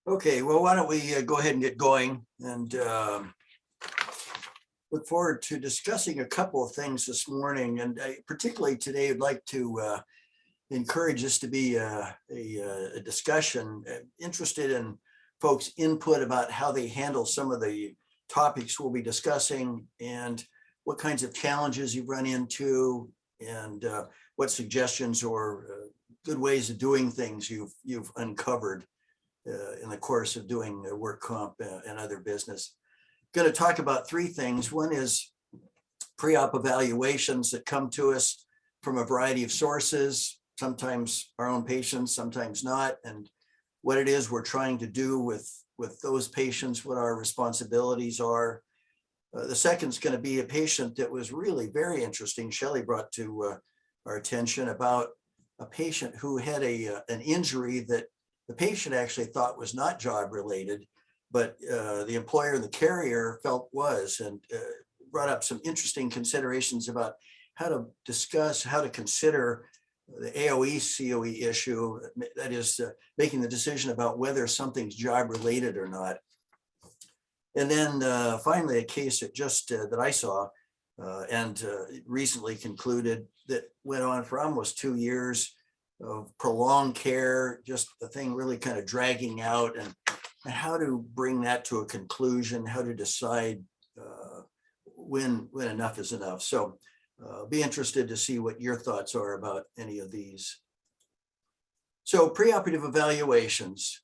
Okay, well, why don't we go ahead and get going and look forward to discussing a couple of things this morning. And particularly today, I'd like to encourage this to be a discussion, interested in folks' input about how they handle some of the topics we'll be discussing and what kinds of challenges you've run into and what suggestions or good ways of doing things you've uncovered in the course of doing work comp and other business. Going to talk about three things. One is pre-op evaluations that come to us from a variety of sources, sometimes our own patients, sometimes not, and what it is we're trying to do with those patients, what our responsibilities are. The second is going to be a patient that was really very interesting. Shelley brought to our attention about a patient who had an injury that the patient actually thought was not job related, but the employer and the carrier felt was, and brought up some interesting considerations about how to discuss, how to consider the AOE COE issue, that is making the decision about whether something's job related or not. And then finally, a case that I saw and recently concluded that went on for almost 2 years of prolonged care, just the thing really kind of dragging out, and how to bring that to a conclusion, how to decide when enough is enough. So be interested to see what your thoughts are about any of these. So preoperative evaluations.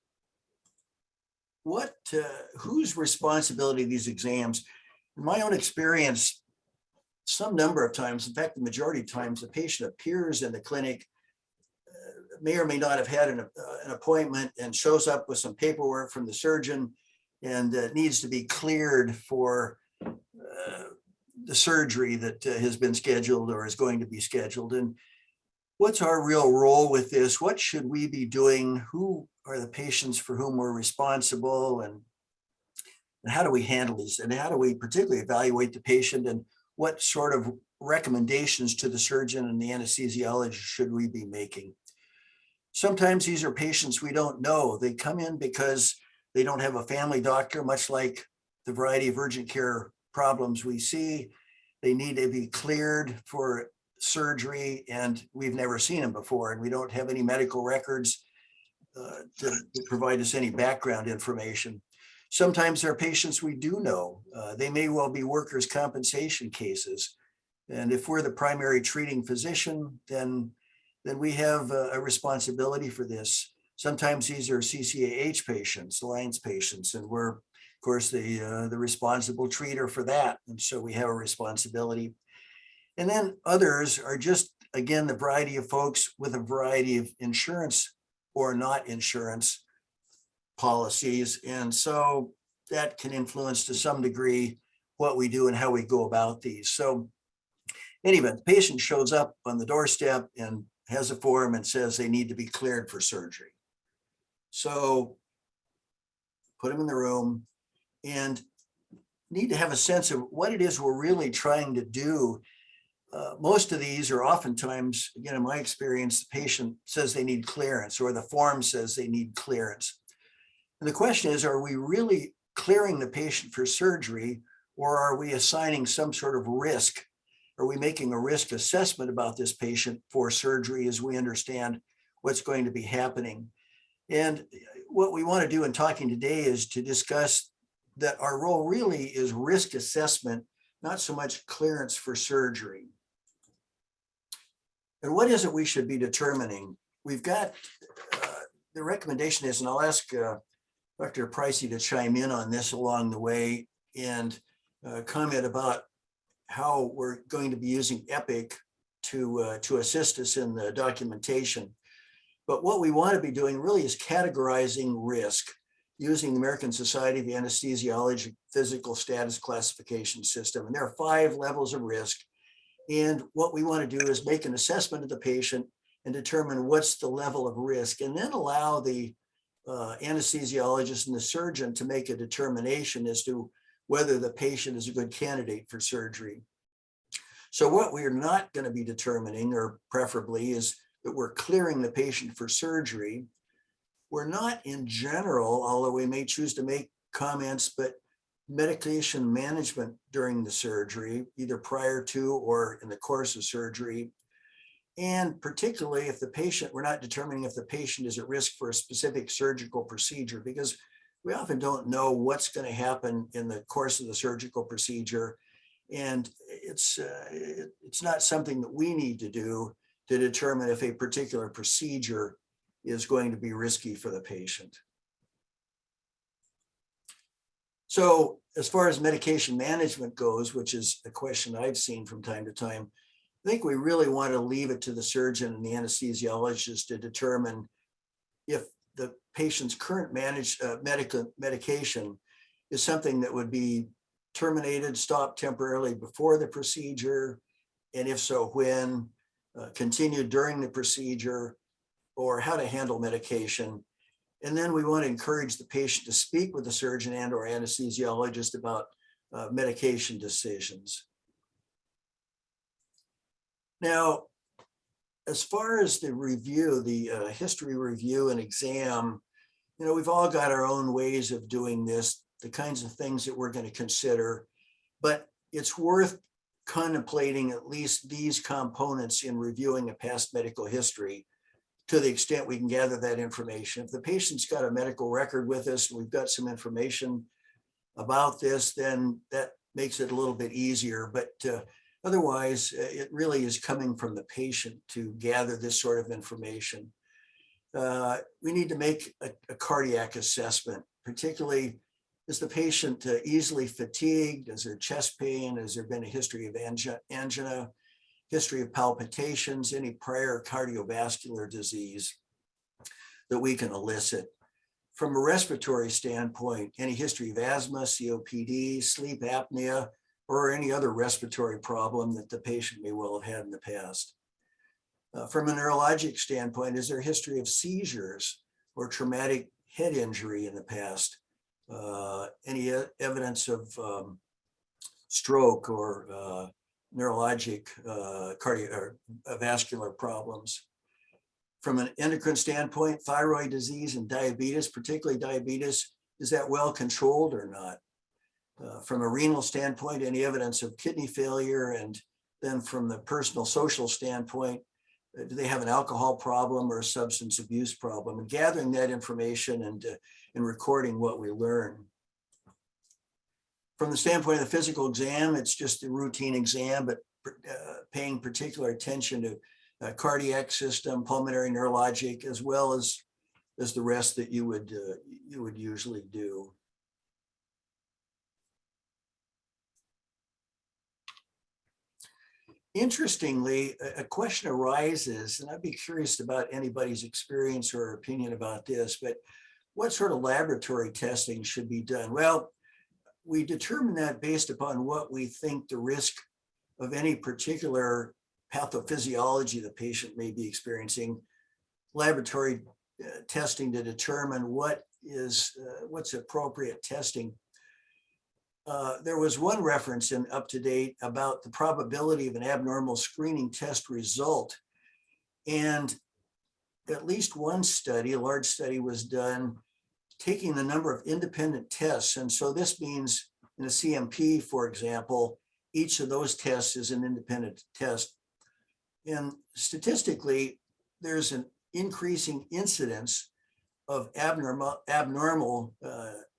Whose responsibility are these exams? In my own experience, some number of times, in fact, the majority of times, the patient appears in the clinic, may or may not have had an appointment, and shows up with some paperwork from the surgeon and needs to be cleared for the surgery that has been scheduled or is going to be scheduled. And what's our real role with this? What should we be doing? Who are the patients for whom we're responsible? And how do we handle these? And how do we particularly evaluate the patient? And what sort of recommendations to the surgeon and the anesthesiologist should we be making? Sometimes these are patients we don't know. They come in because they don't have a family doctor, much like the variety of urgent care problems we see. They need to be cleared for surgery, and we've never seen them before, and we don't have any medical records to provide us any background information. Sometimes there are patients we do know. They may well be workers' compensation cases. And if we're the primary treating physician, then we have a responsibility for this. Sometimes these are CCAH patients, alliance patients, and we're, of course, the responsible treater for that. And so we have a responsibility. And then others are just, again, the variety of folks with a variety of insurance or not insurance policies. And so that can influence to some degree what we do and how we go about these. So anyway, the patient shows up on the doorstep and has a form and says they need to be cleared for surgery. So put them in the room and need to have a sense of what it is we're really trying to do. Most of these are oftentimes, again, in my experience, the patient says they need clearance or the form says they need clearance. And the question is, are we really clearing the patient for surgery, or are we assigning some sort of risk? Are we making a risk assessment about this patient for surgery as we understand what's going to be happening? And what we want to do in talking today is to discuss that our role really is risk assessment, not so much clearance for surgery. And what is it we should be determining? We've got the recommendation is, and I'll ask Dr. Pricey to chime in on this along the way and comment about how we're going to be using Epic to assist us in the documentation. But what we want to be doing really is categorizing risk using the American Society of Anesthesiology Physical Status Classification System. And there are 5 levels of risk. And what we want to do is make an assessment of the patient and determine what's the level of risk, and then allow the anesthesiologist and the surgeon to make a determination as to whether the patient is a good candidate for surgery. So what we're not going to be determining, or preferably, is that we're clearing the patient for surgery. we're not in general, although we may choose to make comments, but medication management during the surgery, either prior to or in the course of surgery. And particularly if the patient, we're not determining if the patient is at risk for a specific surgical procedure, because we often don't know what's going to happen in the course of the surgical procedure. And it's not something that we need to do to determine if a particular procedure is going to be risky for the patient. So as far as medication management goes, which is a question I've seen from time to time, I think we really want to leave it to the surgeon and the anesthesiologist to determine if the patient's current medication is something that would be terminated, stopped temporarily before the procedure, and if so, when, continued during the procedure, or how to handle medication. And then we want to encourage the patient to speak with the surgeon and or anesthesiologist about medication decisions. Now, as far as the review, the history review and exam, we've all got our own ways of doing this, the kinds of things that we're going to consider, but it's worth contemplating at least these components in reviewing a past medical history to the extent we can gather that information. If the patient's got a medical record with us, and we've got some information about this, then that makes it a little bit easier. But otherwise, it really is coming from the patient to gather this sort of information. We need to make a cardiac assessment, particularly is the patient easily fatigued? Is there chest pain? Has there been a history of angina, history of palpitations, any prior cardiovascular disease that we can elicit? From a respiratory standpoint, any history of asthma, COPD, sleep apnea, or any other respiratory problem that the patient may well have had in the past. From a neurologic standpoint, is there a history of seizures or traumatic head injury in the past? Any evidence of stroke or neurologic cardiovascular problems? From an endocrine standpoint, thyroid disease and diabetes, particularly diabetes, is that well controlled or not? From a renal standpoint, any evidence of kidney failure? And then from the personal social standpoint, do they have an alcohol problem or a substance abuse problem? And gathering that information and recording what we learn. From the standpoint of the physical exam, it's just a routine exam, but paying particular attention to cardiac system, pulmonary, neurologic, as well as the rest that you would usually do. Interestingly, a question arises, and I'd be curious about anybody's experience or opinion about this, but what sort of laboratory testing should be done? Well, we determine that based upon what we think the risk of any particular pathophysiology the patient may be experiencing. Laboratory testing to determine what's appropriate testing. There was one reference in UpToDate about the probability of an abnormal screening test result. And at least one study, a large study, was done taking the number of independent tests. And so this means in a CMP, for example, each of those tests is an independent test. And statistically, there's an increasing incidence of abnormal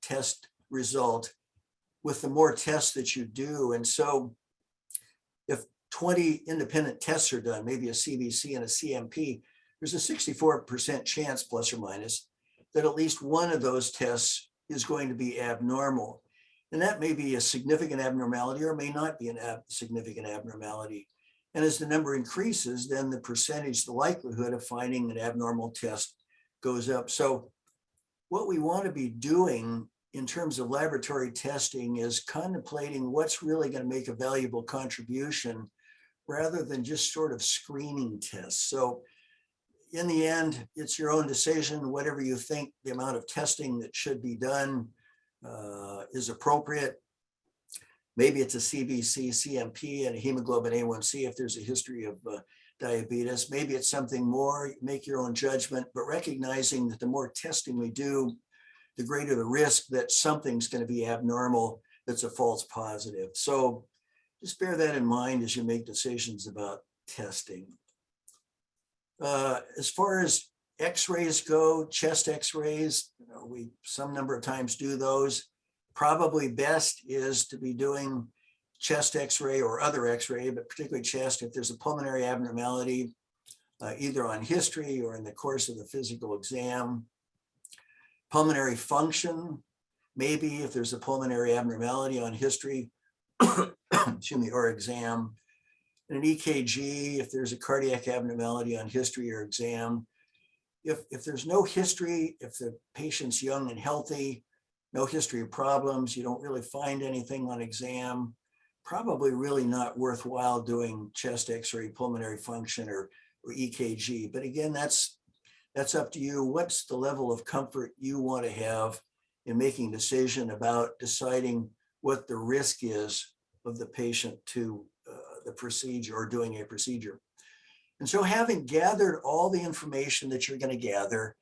test result with the more tests that you do. And so if 20 independent tests are done, maybe a CBC and a CMP, there's a 64% chance, plus or minus, that at least one of those tests is going to be abnormal. And that may be a significant abnormality or may not be a significant abnormality. And as the number increases, then the percentage, the likelihood of finding an abnormal test goes up. So what we want to be doing in terms of laboratory testing is contemplating what's really going to make a valuable contribution rather than just sort of screening tests. So in the end, it's your own decision, whatever you think the amount of testing that should be done is appropriate. Maybe it's a CBC, CMP, and a hemoglobin A1C if there's a history of diabetes. Maybe it's something more, make your own judgment, but recognizing that the more testing we do, the greater the risk that something's going to be abnormal that's a false positive. So just bear that in mind as you make decisions about testing. As far as x-rays go, chest x-rays, we some number of times do those. Probably best is to be doing chest x-ray or other x-ray, but particularly chest if there's a pulmonary abnormality, either on history or in the course of the physical exam. Pulmonary function, maybe if there's a pulmonary abnormality on history, excuse me, or exam. And an EKG, if there's a cardiac abnormality on history or exam. If there's no history, if the patient's young and healthy, no history of problems, you don't really find anything on exam, probably really not worthwhile doing chest x-ray, pulmonary function, or EKG. But again, that's up to you. What's the level of comfort you want to have in making a decision about deciding what the risk is of the patient to the procedure or doing a procedure. And so having gathered all the information that you're going to gather,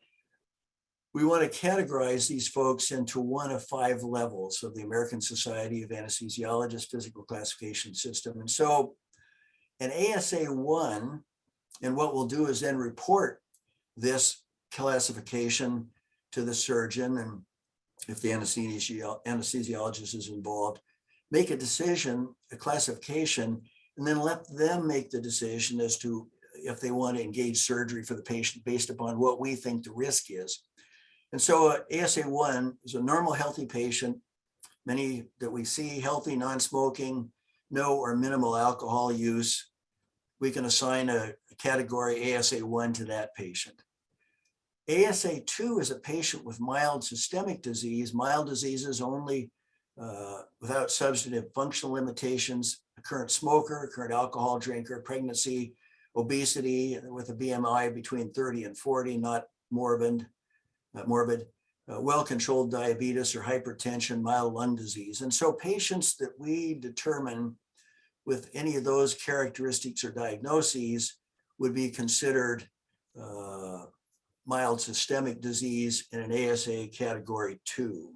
we want to categorize these folks into one of 5 levels of the American Society of Anesthesiologists Physical Classification System. And so an ASA1, and what we'll do is then report this classification to the surgeon, and if the anesthesiologist is involved, make a decision, a classification, and then let them make the decision as to if they want to engage surgery for the patient based upon what we think the risk is. And so ASA1 is a normal, healthy patient, many that we see, healthy, non-smoking, no or minimal alcohol use. We can assign a category ASA1 to that patient. ASA2 is a patient with mild systemic disease, mild diseases only without substantive functional limitations, a current smoker, a current alcohol drinker, pregnancy, obesity with a BMI between 30 and 40, not morbid, well-controlled diabetes or hypertension, mild lung disease. And so patients that we determine with any of those characteristics or diagnoses would be considered mild systemic disease in an ASA category 2.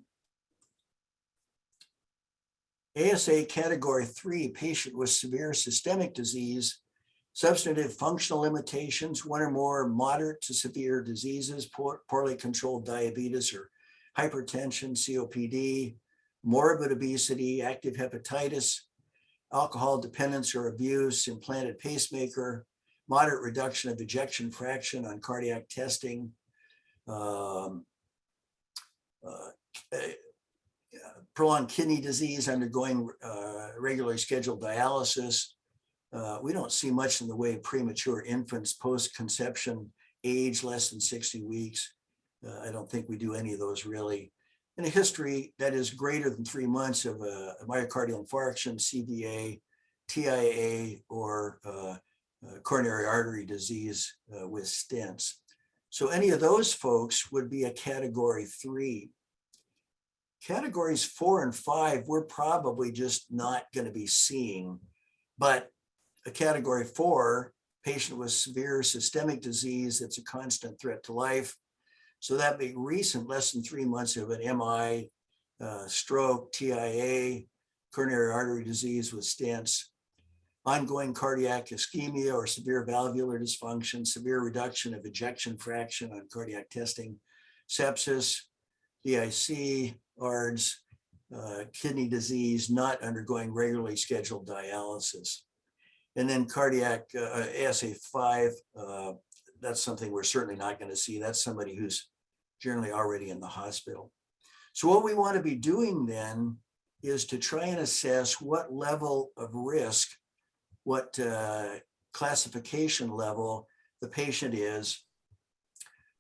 ASA category 3, patient with severe systemic disease, substantive functional limitations, 1 or more moderate to severe diseases, poorly controlled diabetes or hypertension, COPD, morbid obesity, active hepatitis, alcohol dependence or abuse, implanted pacemaker, moderate reduction of ejection fraction on cardiac testing, prolonged kidney disease, undergoing regularly scheduled dialysis. We don't see much in the way of premature infants, post-conception, age less than 60 weeks. I don't think we do any of those really. In a history that is greater than 3 months of a myocardial infarction, CVA, TIA, or coronary artery disease with stents. So any of those folks would be a category 3. Categories 4 and 5, we're probably just not going to be seeing, but a category 4, patient with severe systemic disease that's a constant threat to life. So that'd be recent, less than 3 months of an MI, stroke, TIA, coronary artery disease with stents, ongoing cardiac ischemia or severe valvular dysfunction, severe reduction of ejection fraction on cardiac testing, sepsis, DIC, ARDS, kidney disease, not undergoing regularly scheduled dialysis. And then cardiac ASA5, that's something we're certainly not going to see. That's somebody who's generally already in the hospital. So what we want to be doing then is to try and assess what level of risk, what classification level the patient is,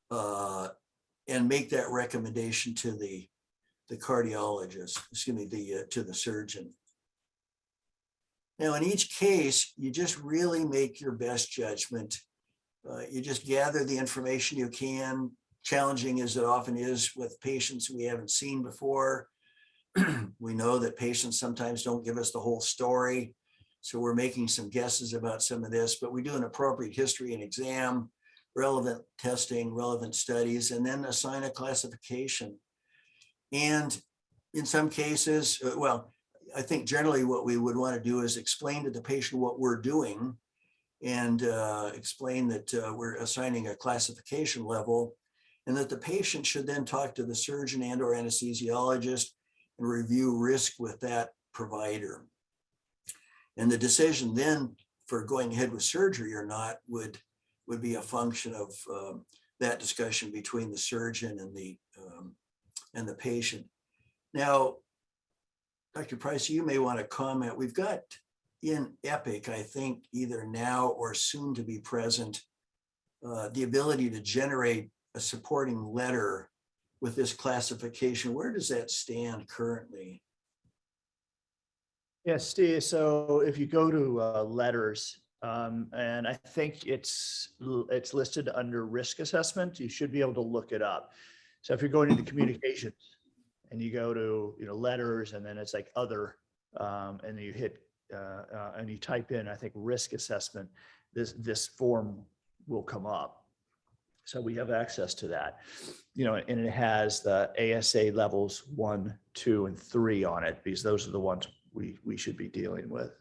and make that recommendation to the cardiologist, to the surgeon. Now, in each case, you just really make your best judgment. You just gather the information you can, challenging as it often is with patients we haven't seen before. We know that patients sometimes don't give us the whole story. So we're making some guesses about some of this, but we do an appropriate history and exam, relevant testing, relevant studies, and then assign a classification. And in some cases, well, I think generally what we would want to do is explain to the patient what we're doing and explain that we're assigning a classification level, and that the patient should then talk to the surgeon and or anesthesiologist and review risk with that provider. And the decision then for going ahead with surgery or not would be a function of that discussion between the surgeon and the patient. Now, Dr. Price, you may want to comment. We've got in Epic, I think either now or soon to be present, the ability to generate a supporting letter with this classification. Where does that stand currently? Yes, Steve. So if you go to letters, and I think it's listed under risk assessment, you should be able to look it up. So if you're going into communications and you go to letters, and then it's like other, and then you hit and you type in, I think, risk assessment, this form will come up. So we have access to that, and it has the ASA levels 1, 2, and 3 on it, because those are the ones we should be dealing with.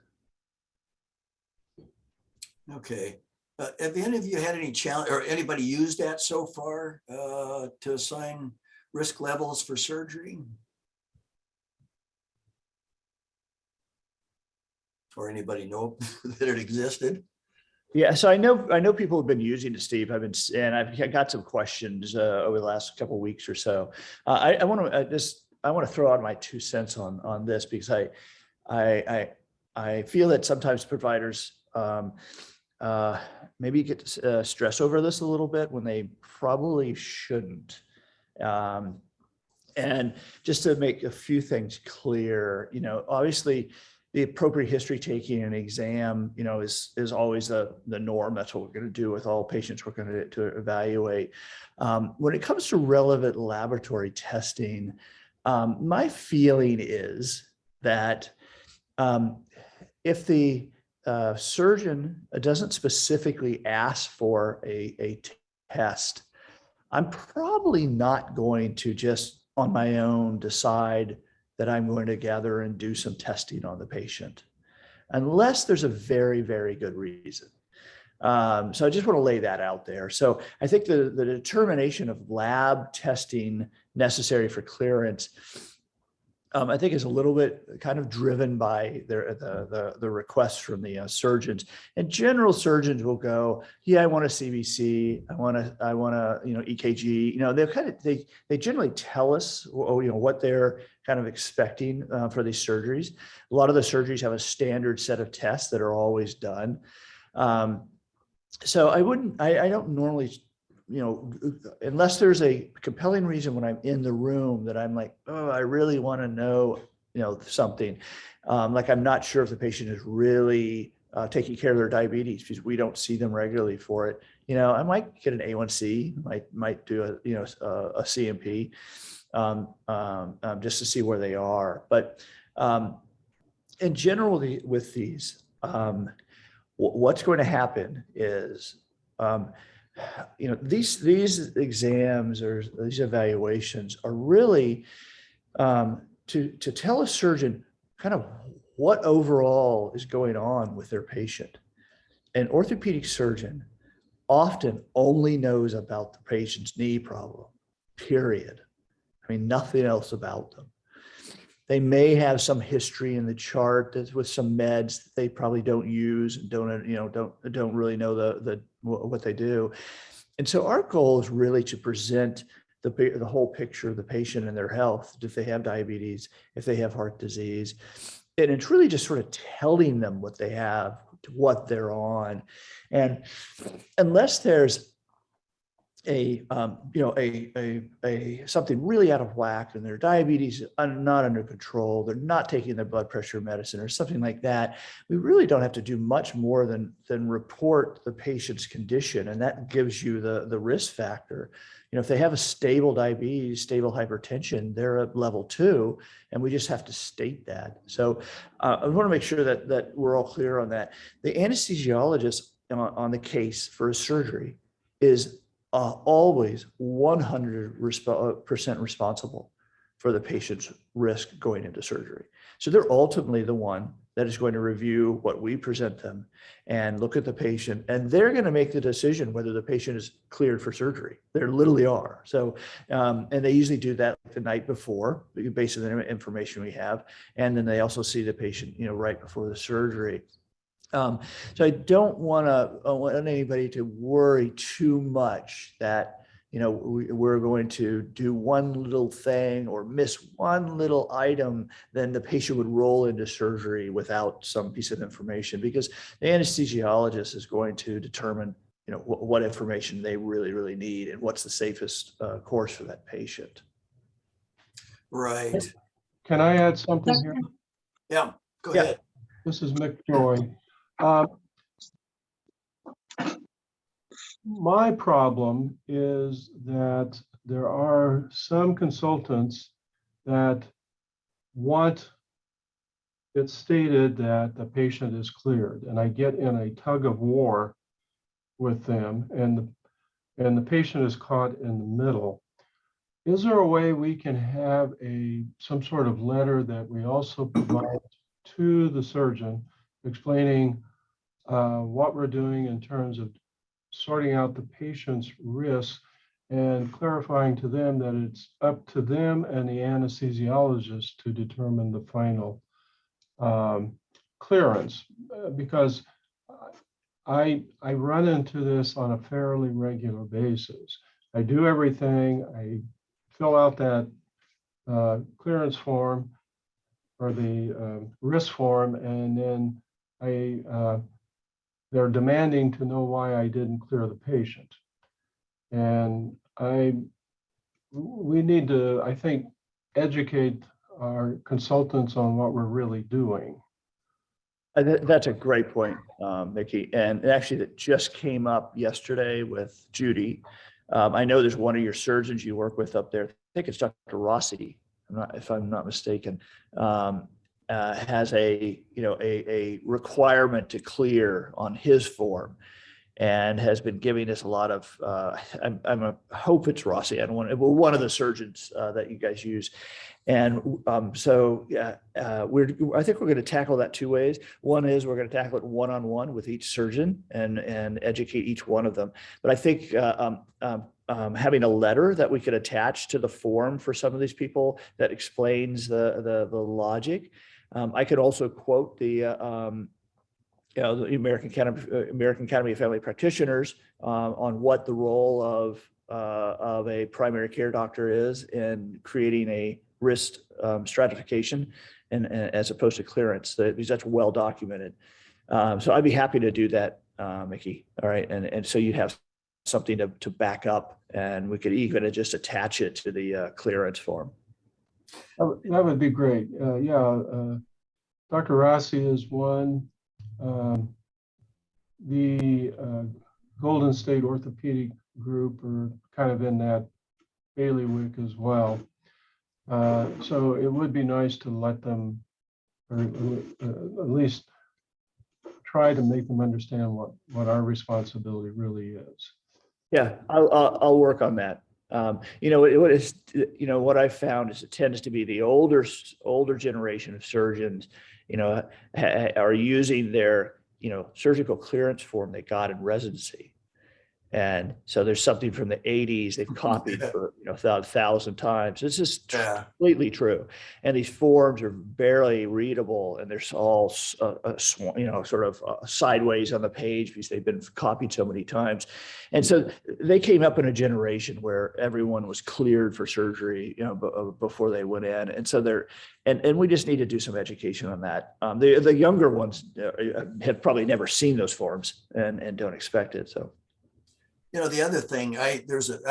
Okay. Have any of you had any challenge, or anybody used that so far to assign risk levels for surgery? Or anybody know that it existed? Yeah, so I know people have been using it, Steve. I've got some questions over the last couple of weeks or so. I want to throw out my 2 cents on this, because I feel that sometimes providers maybe get stress over this a little bit when they probably shouldn't. And just to make a few things clear, obviously the appropriate history taking and exam, is always the norm. That's what we're going to do with all patients we're going to evaluate. When it comes to relevant laboratory testing, my feeling is that if the surgeon doesn't specifically ask for a test, I'm probably not going to just on my own decide that I'm going to gather and do some testing on the patient, unless there's a very, very good reason. So I just want to lay that out there. So I think the determination of lab testing necessary for clearance, I think is a little bit kind of driven by the requests from the surgeons. And general surgeons will go, yeah, I want a CBC, I want a EKG. They generally tell us what they're kind of expecting for these surgeries. A lot of the surgeries have a standard set of tests that are always done. So I don't normally, unless there's a compelling reason when I'm in the room that I'm like, oh, I really want to know, something. Like I'm not sure if the patient is really taking care of their diabetes, because we don't see them regularly for it. I might get an A1C, might do a CMP, just to see where they are. But in general, with these, what's going to happen is, these exams or these evaluations are really to tell a surgeon kind of what overall is going on with their patient. An orthopedic surgeon often only knows about the patient's knee problem, period. I mean, nothing else about them. They may have some history in the chart that's with some meds that they probably don't use and don't really know what they do. And so our goal is really to present the whole picture of the patient and their health, if they have diabetes, if they have heart disease. And it's really just sort of telling them what they have, what they're on. And unless there's something really out of whack and their diabetes is not under control, they're not taking their blood pressure medicine or something like that, we really don't have to do much more than report the patient's condition, and that gives you the risk factor. If they have a stable diabetes, stable hypertension, they're at level 2, and we just have to state that. So I want to make sure that we're all clear on that. The anesthesiologist on the case for a surgery is always 100% responsible for the patient's risk going into surgery. So they're ultimately the one that is going to review what we present them and look at the patient, and they're going to make the decision whether the patient is cleared for surgery. They literally are. So, and they usually do that the night before, based on the information we have, and then they also see the patient, right before the surgery. So I don't want anybody to worry too much that, we're going to do one little thing or miss one little item, then the patient would roll into surgery without some piece of information, because the anesthesiologist is going to determine, what information they really, really need and what's the safest course for that patient. Right. Can I add something here? Yeah, go ahead. This is Mick Joy. My problem is that there are some consultants that want it stated that the patient is cleared, and I get in a tug of war with them, and the patient is caught in the middle. Is there a way we can have some sort of letter that we also provide to the surgeon explaining what we're doing in terms of sorting out the patient's risks and clarifying to them that it's up to them and the anesthesiologist to determine the final clearance? Because I run into this on a fairly regular basis. I do everything. I fill out that clearance form or the risk form, and then they're demanding to know why I didn't clear the patient. And we need to, I think, educate our consultants on what we're really doing. That's a great point, Mickey. And actually that just came up yesterday with Judy. I know there's one of your surgeons you work with up there. I think it's Dr. Rossi, if I'm not mistaken. Has a requirement to clear on his form, and has been giving us a lot of. I hope it's Rossi. I don't want. Well, one of the surgeons that you guys use, and so yeah, I think we're going to tackle that 2 ways. One is we're going to tackle it one-on-one with each surgeon and educate each one of them. But I think having a letter that we could attach to the form for some of these people that explains the logic. I could also quote the American Academy of Family Practitioners on what the role of a primary care doctor is in creating a risk stratification and as opposed to clearance, because that's well documented. So I'd be happy to do that, Mickey. All right, and so you have something to back up, and we could even just attach it to the clearance form. That would be great. Dr. Rossi is one. The Golden State Orthopedic Group are kind of in that bailiwick as well. So it would be nice to let them, or at least try to make them understand what our responsibility really is. Yeah, I'll work on that. What I've found is it tends to be the older generation of surgeons, are using their, surgical clearance form they got in residency. And so there's something from the 80s they've copied for 1,000 times. This is completely true. And these forms are barely readable, and they're all sort of sideways on the page because they've been copied so many times. And so they came up in a generation where everyone was cleared for surgery, before they went in. And so and we just need to do some education on that. The younger ones have probably never seen those forms and don't expect it. So. You know, the other thing, I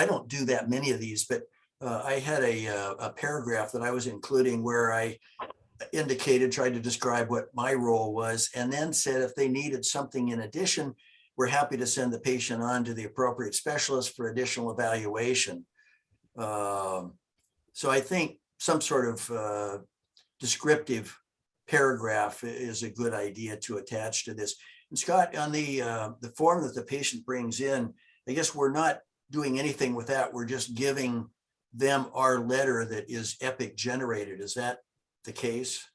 don't do that many of these, but I had a paragraph that I was including where I tried to describe what my role was, and then said if they needed something in addition, we're happy to send the patient on to the appropriate specialist for additional evaluation. So I think some sort of descriptive paragraph is a good idea to attach to this. And Scott, on the form that the patient brings in, I guess we're not doing anything with that. We're just giving them our letter that is Epic generated. Is that the case?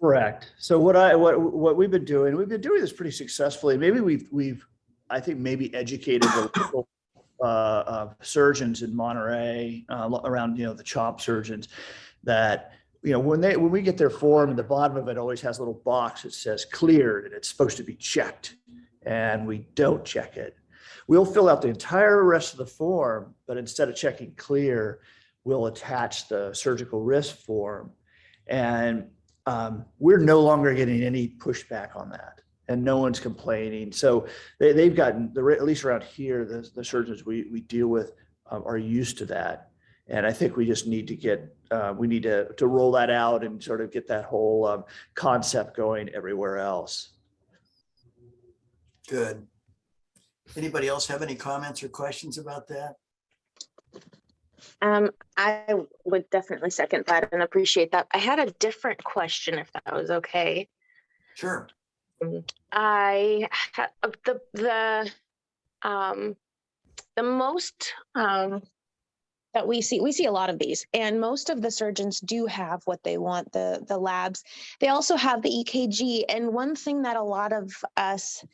Correct. So what we've been doing this pretty successfully. Maybe we've I think maybe educated the local surgeons in Monterey around, the CHOP surgeons, that when we get their form, at the bottom of it always has a little box that says cleared, and it's supposed to be checked, and we don't check it. We'll fill out the entire rest of the form, but instead of checking clear, we'll attach the surgical risk form, and we're no longer getting any pushback on that, and no one's complaining. So they've gotten, at least around here, the surgeons we deal with are used to that. And I think we just need to to roll that out and sort of get that whole concept going everywhere else. Good. Anybody else have any comments or questions about that? I would definitely second that and appreciate that. I had a different question, if that was okay. Sure. I had the most that we see a lot of these, and most of the surgeons do have what they want, the labs. They also have the EKG, and one thing that a lot of us,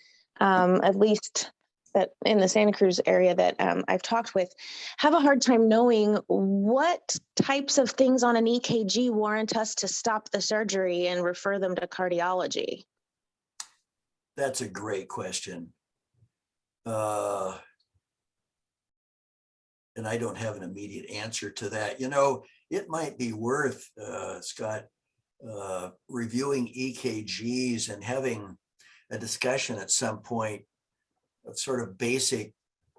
at least that in the Santa Cruz area that I've talked with, have a hard time knowing what types of things on an EKG warrant us to stop the surgery and refer them to cardiology. That's a great question. And I don't have an immediate answer to that. It might be worth, Scott, reviewing EKGs and having a discussion at some point of sort of basic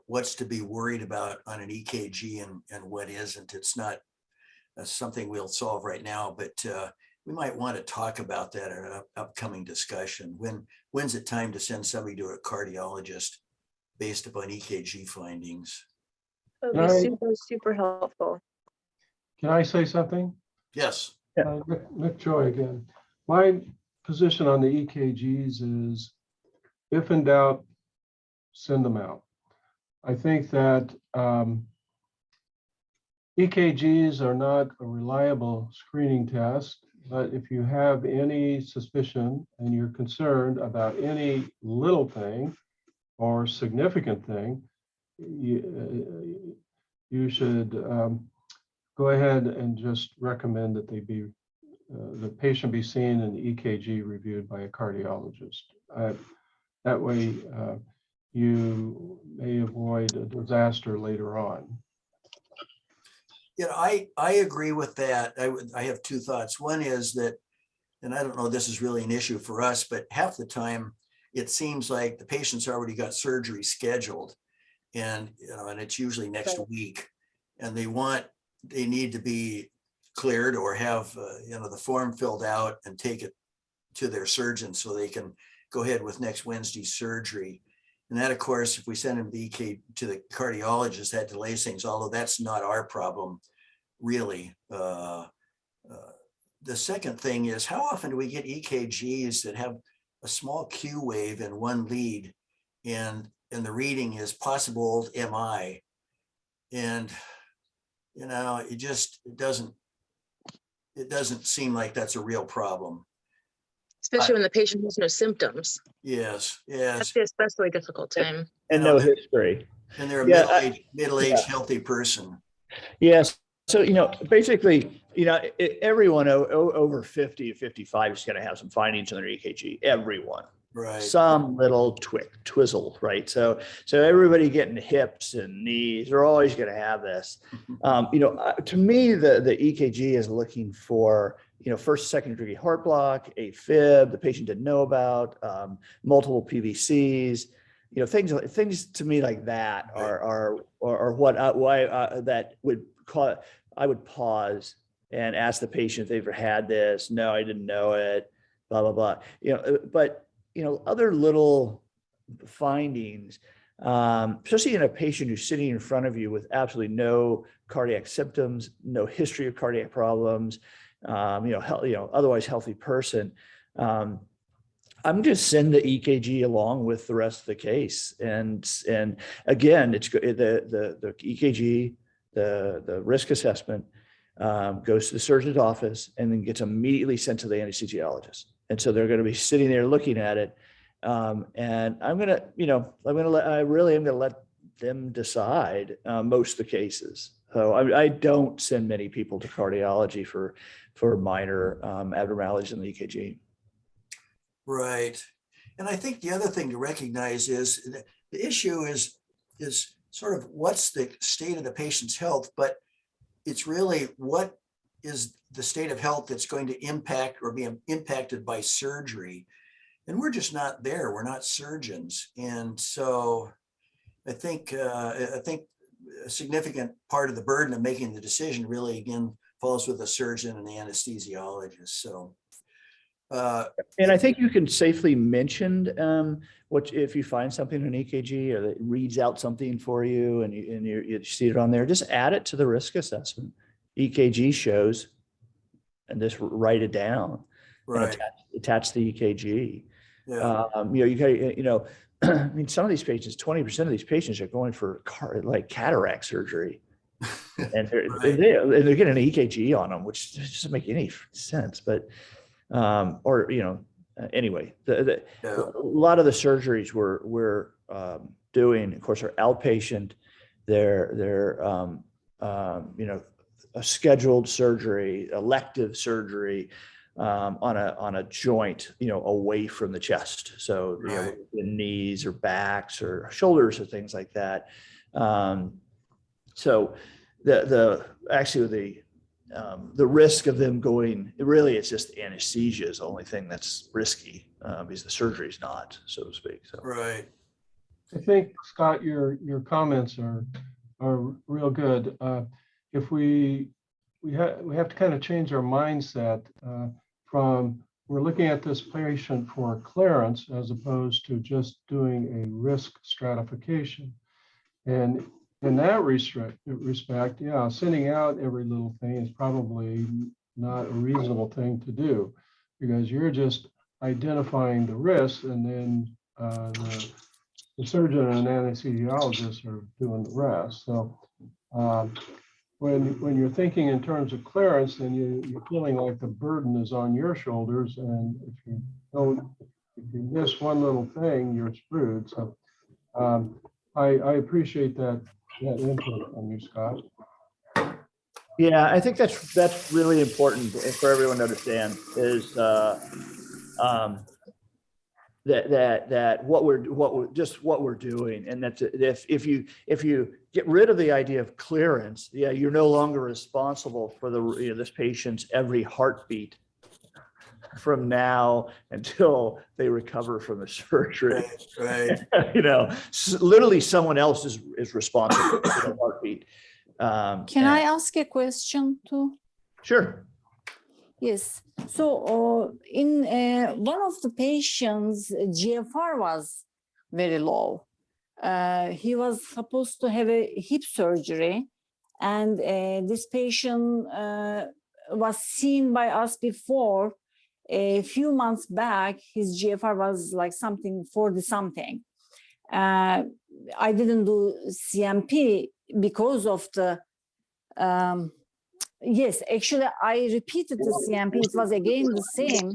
what's to be worried about on an EKG and what isn't. It's not something we'll solve right now, but we might want to talk about that in an upcoming discussion. When's it time to send somebody to a cardiologist based upon EKG findings? That would be super, super helpful. Can I say something? Yes. Nick Joy again. My position on the EKGs is, if in doubt, send them out. I think that EKGs are not a reliable screening test, but if you have any suspicion and you're concerned about any little thing or significant thing, you should go ahead and just recommend that the patient be seen and the EKG reviewed by a cardiologist. That way, you may avoid a disaster later on. I agree with that. I have two thoughts. One is that, and I don't know if this is really an issue for us, but half the time it seems like the patient's already got surgery scheduled, and it's usually next week, and they need to be cleared or have the form filled out and take it to their surgeon so they can go ahead with next Wednesday's surgery. And that, of course, if we send them to the cardiologist, that delays things, although that's not our problem, really. The second thing is, how often do we get EKGs that have a small Q wave in one lead, and the reading is possible MI? And, it doesn't seem like that's a real problem. Especially when the patient has no symptoms. Yes. That's the especially difficult time. And no history. And they're a middle-aged, healthy person. Yes. So, basically, everyone over 50 or 55 is going to have some findings on their EKG. Everyone. Right. Some little twizzle, right? So everybody getting hips and knees, they're always going to have this. To me, the EKG is looking for, first, second degree heart block, AFib, the patient didn't know about, multiple PVCs, things to me like that are what that would call. I would pause and ask the patient if they've ever had this. No, I didn't know it. Blah blah blah. But other little findings, especially in a patient who's sitting in front of you with absolutely no cardiac symptoms, no history of cardiac problems, otherwise healthy person. I'm going to send the EKG along with the rest of the case, and again, it's the EKG, the risk assessment goes to the surgeon's office and then gets immediately sent to the anesthesiologist, and so they're going to be sitting there looking at it, and I'm going to let them decide most of the cases. So I don't send many people to cardiology for minor abnormalities in the EKG. Right. And I think the other thing to recognize is the issue is sort of what's the state of the patient's health, but it's really what is the state of health that's going to impact or be impacted by surgery. And we're just not there. We're not surgeons. And so I think a significant part of the burden of making the decision really, again, falls with the surgeon and the anesthesiologist. So. And I think you can safely mention what if you find something in EKG or that reads out something for you and you see it on there, just add it to the risk assessment. EKG shows, and just write it down. Right. And attach the EKG. Yeah. I mean, some of these patients, 20% of these patients are going for cataract surgery, and they're getting an EKG on them, which doesn't make any sense. But anyway, a lot of the surgeries we're doing, of course, are outpatient. They're a scheduled surgery, elective surgery on a joint, away from the chest. So Right. The knees or backs or shoulders or things like that. So the risk of them going, it's just anesthesia is the only thing that's risky because the surgery is not, so to speak. So. Right. I think, Scott, your comments are real good. If we have to kind of change our mindset from we're looking at this patient for clearance as opposed to just doing a risk stratification. And in that respect, sending out every little thing is probably not a reasonable thing to do, because you're just identifying the risks, and then the surgeon and anesthesiologist are doing the rest. So when you're thinking in terms of clearance, then you're feeling like the burden is on your shoulders, and if you miss one little thing, you're screwed. So I appreciate that input from you, Scott. Yeah, I think that's really important for everyone to understand is that what we're doing, and that if you get rid of the idea of clearance, you're no longer responsible for this patient's every heartbeat from now until they recover from the surgery. Right. Literally someone else is responsible for the heartbeat. Can I ask a question too? Sure. Yes. So in one of the patients, GFR was very low. He was supposed to have a hip surgery, and this patient was seen by us before. A few months back, his GFR was like something 40 something. I didn't do CMP because of the, yes, actually I repeated the CMP. It was again the same.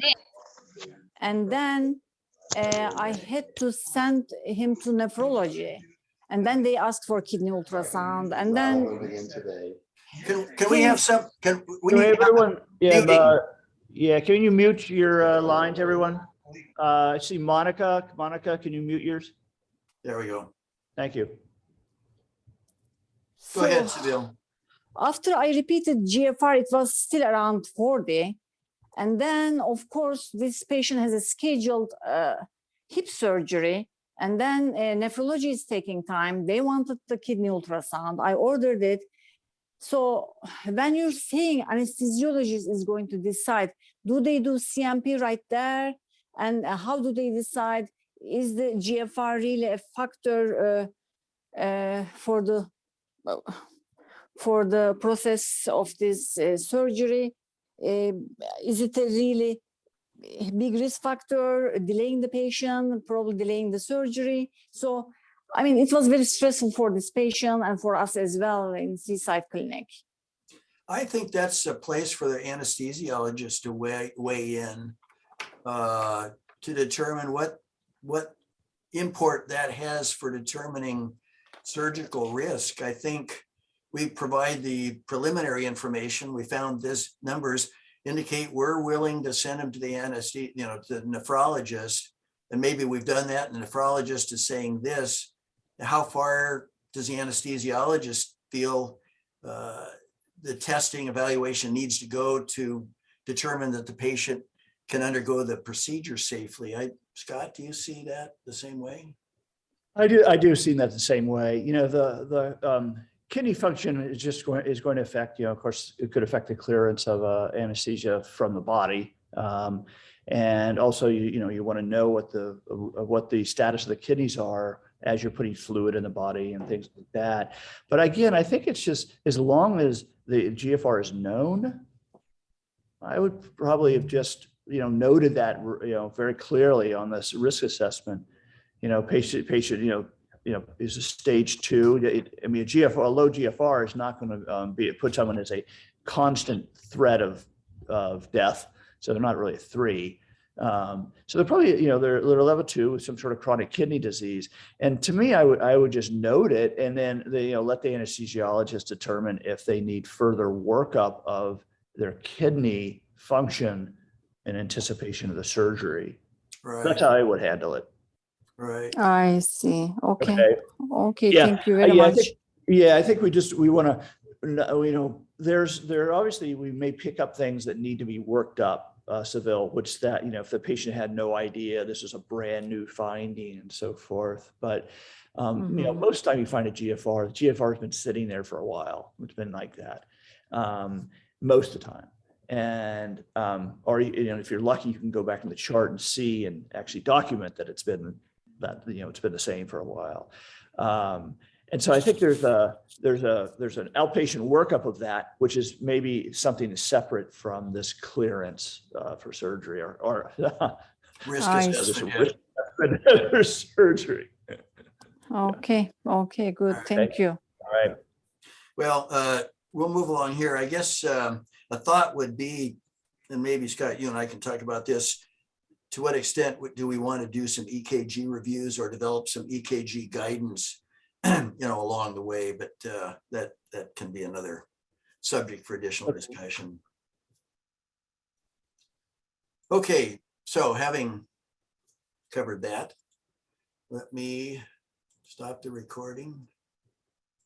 And then I had to send him to nephrology. And then they asked for kidney ultrasound. And then. Can we have some, can you mute your lines, everyone? I see Monica. Monica, can you mute yours? There we go. Thank you. Go ahead, Seville. After I repeated GFR, it was still around 40. And then, of course, this patient has a scheduled hip surgery. And then nephrology is taking time. They wanted the kidney ultrasound. I ordered it. So when you're saying anesthesiologist is going to decide, do they do CMP right there? And how do they decide? Is the GFR really a factor for the process of this surgery? Is it a really big risk factor, delaying the patient, probably delaying the surgery? So, I mean, it was very stressful for this patient and for us as well in Seaside Clinic. I think that's a place for the anesthesiologist to weigh in to determine what import that has for determining surgical risk. I think we provide the preliminary information. We found this numbers indicate we're willing to send them to the to the nephrologist. And maybe we've done that, and the nephrologist is saying this. How far does the anesthesiologist feel the testing evaluation needs to go to determine that the patient can undergo the procedure safely? Scott, do you see that the same way? I do see that the same way. You know, the kidney function is going to affect, you know, of course, it could affect the clearance of anesthesia from the body. And also, you want to know what the status of the kidneys are as you're putting fluid in the body and things like that. But again, I think it's just as long as the GFR is known, I would probably have just, noted that, very clearly on this risk assessment. Patient, is a stage 2. A low GFR is not going to put someone as a constant threat of death. So they're not really a 3. So they're probably, they're level 2 with some sort of chronic kidney disease. And to me, I would just note it, and then let the anesthesiologist determine if they need further workup of their kidney function in anticipation of the surgery. Right. That's how I would handle it. Right. I see. Okay. Okay. Okay. Yeah. Thank you very Yeah, much. I think we want to, there obviously we may pick up things that need to be worked up, Seville, which that, if the patient had no idea this is a brand new finding and so forth. But, most of the time you find the GFR has been sitting there for a while. It's been like that most of the time. And, or, if you're lucky, you can go back in the chart and see and actually document that it's been it's been the same for a while. And so I think there's an outpatient workup of that, which is maybe something separate from this clearance for surgery or Risk I assessment. surgery. Okay. Okay. Good. All Thank you. All right. Well, we'll move along here. I guess a thought would be, and maybe Scott, you and I can talk about this, to what extent do we want to do some EKG reviews or develop some EKG guidance, along the way, but that can be another subject for additional discussion. Okay, so having covered that, let me stop the recording.